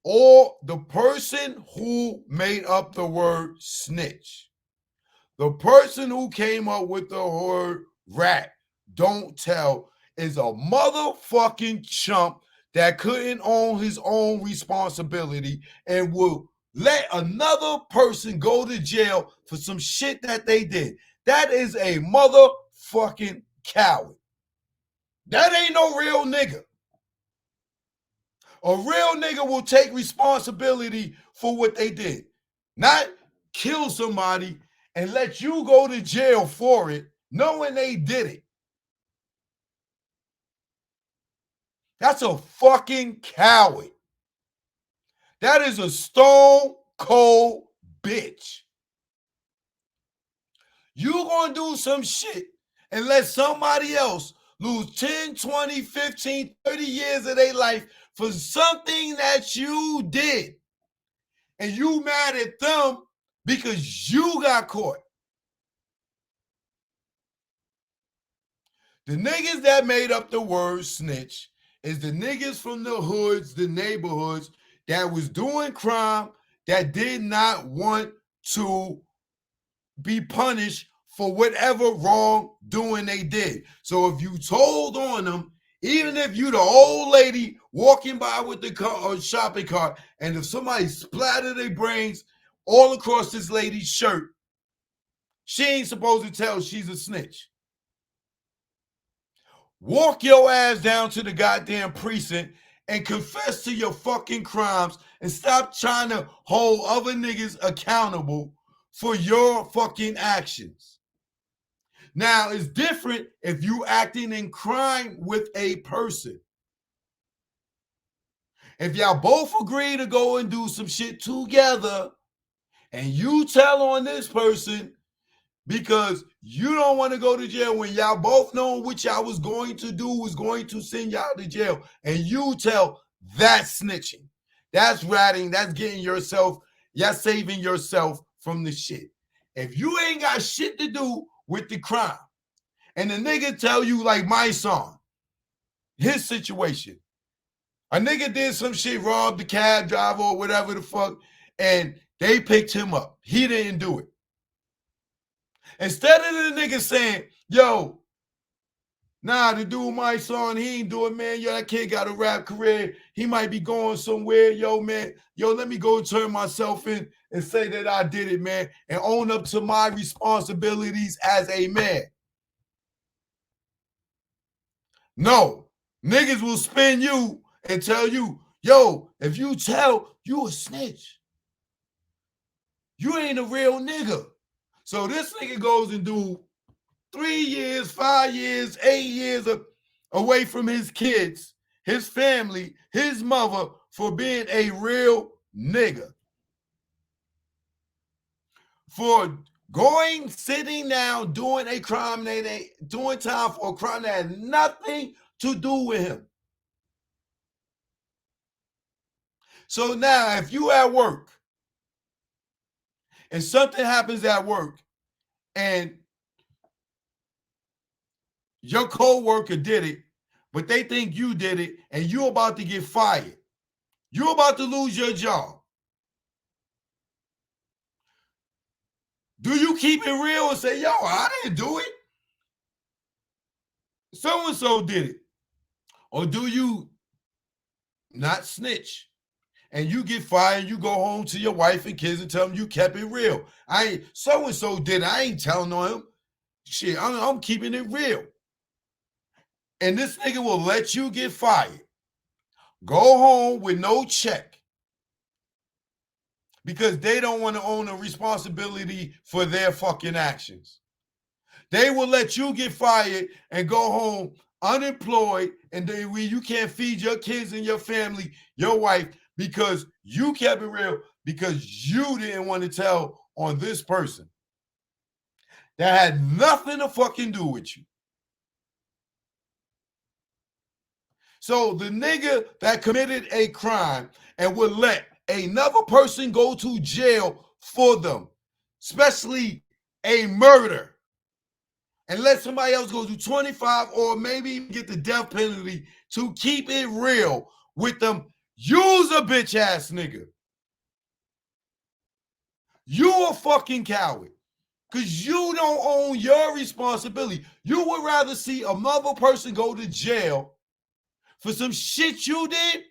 or the person who made up the word snitch, the person who came up with the word rat, don't tell, is a motherfucking chump that couldn't own his own responsibility and will let another person go to jail for some shit that they did. That is a motherfucking coward. That ain't no real nigga. A real nigga will take responsibility for what they did, not kill somebody and let you go to jail for it, knowing they did it. That's a fucking coward. That is a stone cold bitch. You gonna do some shit and let somebody else lose 10, 20, 15, 30 years of their life for something that you did. And you mad at them because you got caught. The niggas that made up the word snitch is the niggas from the hoods, the neighborhoods that was doing crime that did not want to be punished for whatever wrongdoing they did. So if you told on them, even if you the old lady walking by with the car or shopping cart, and if somebody splattered their brains all across this lady's shirt, she ain't supposed to tell she's a snitch. Walk your ass down to the goddamn precinct and confess to your fucking crimes and stop trying to hold other niggas accountable for your fucking actions. Now, it's different if you acting in crime with a person. If y'all both agree to go and do some shit together and you tell on this person because you don't want to go to jail when y'all both know what y'all was going to do was going to send y'all to jail, and you tell, that's snitching. That's ratting. That's getting yourself, y'all saving yourself from the shit. If you ain't got shit to do with the crime, and the nigga tell you like my son, his situation, a nigga did some shit, robbed the cab driver or whatever the fuck, and they picked him up. He didn't do it. Instead of the nigga saying, yo, nah, the dude, my son, he ain't do it, man. Yo, that kid got a rap career. He might be going somewhere. Yo, man, yo, let me go turn myself in and say that I did it, man, and own up to my responsibilities as a man. No, niggas will spin you and tell you, yo, if you tell, you a snitch. You ain't a real nigga. So this nigga goes and do 3 years, 5 years, 8 years away from his kids, his family, his mother for being a real nigga. For going, sitting down, doing a crime, doing time for a crime that had nothing to do with him. So now if you at work and something happens at work and your co-worker did it, but they think you did it and you're about to get fired, you're about to lose your job. Do you keep it real and say, yo, I didn't do it? So-and-so did it. Or do you not snitch and you get fired, you go home to your wife and kids and tell them you kept it real? So-and-so did it. I ain't telling on him. Shit, I'm keeping it real. And this nigga will let you get fired. Go home with no check because they don't want to own a responsibility for their fucking actions. They will let you get fired and go home unemployed, and you can't feed your kids and your family, your wife, because you kept it real, because you didn't want to tell on this person that had nothing to fucking do with you. So the nigga that committed a crime and would let another person go to jail for them, especially a murder, and let somebody else go to 25 or maybe get the death penalty to keep it real with them, You's a bitch ass nigga. You a fucking coward. Because you don't own your responsibility. You would rather see another person go to jail for some shit you did